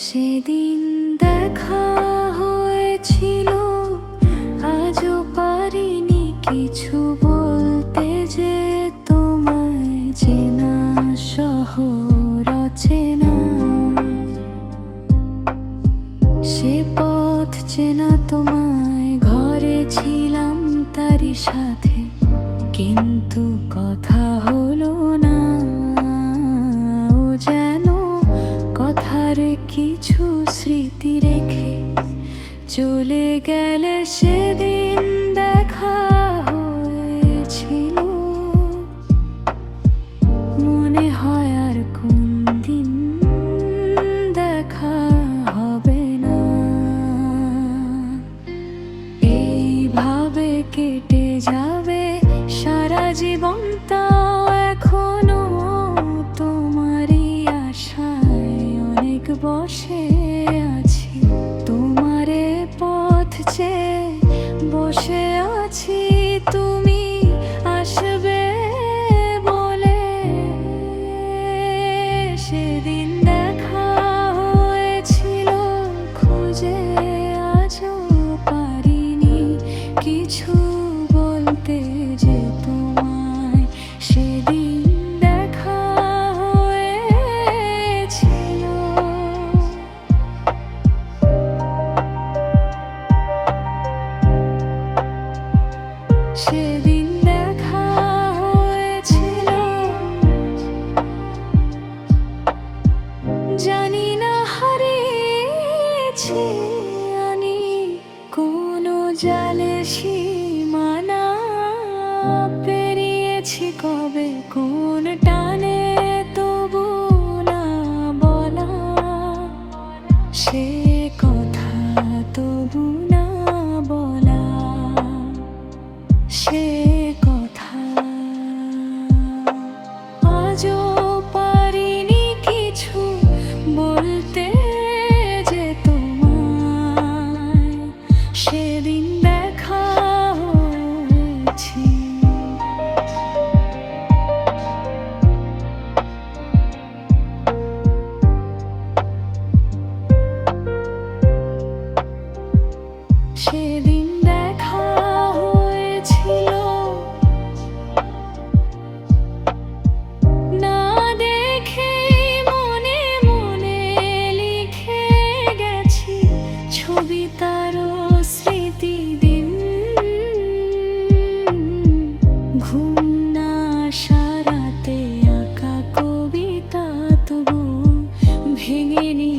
সেদিন দেখা হয়েছিল, আজও পারিনি কিছু বলতে, যে তোমায় চেনা শহর অচেনা, সে পথ চেনা তোমায়, ঘরে ছিলাম তারই সাথে, কিন্তু কথা হলো না। ও যেন কথার কিছু স্মৃতি রেখে চলে গেলে, সেদিন দেখা হয়েছিল। মনে হয় আর কোন দিন দেখা হবে না। এইভাবে কেটে যাবে সারা জীবনটাও, এখনো তোমারই আশায় অনেক বসে আছি, তোমারে পথ চেয়ে বসে আছি, তুমি আসবে বলে। সেদিন দেখা হয়েছিল, খুঁজে আজও পারিনি কিছু বলতে, যে তোমায় সেদিন দেখা হয়েছিল। সেদিন দেখা হয়েছিল, জানি না হারিয়েছি আমি কোনো জালে সীমানা, পেরিয়েছি কবে কোন টানে, তবু না বলা সে কথা, তবু না বলা সে কথা। আজও পারিনি কিছু বলতে, যে তোমায় সেদিন দেখা হয়েছিল। সেদিন দেখা হয়েছিল, না দেখে মনে মনে লিখে গেছি ছবি, তারও স্মৃতি দিন। ঘুম না সারাতে আঁকা কবিতা, তবু ভেঙে নি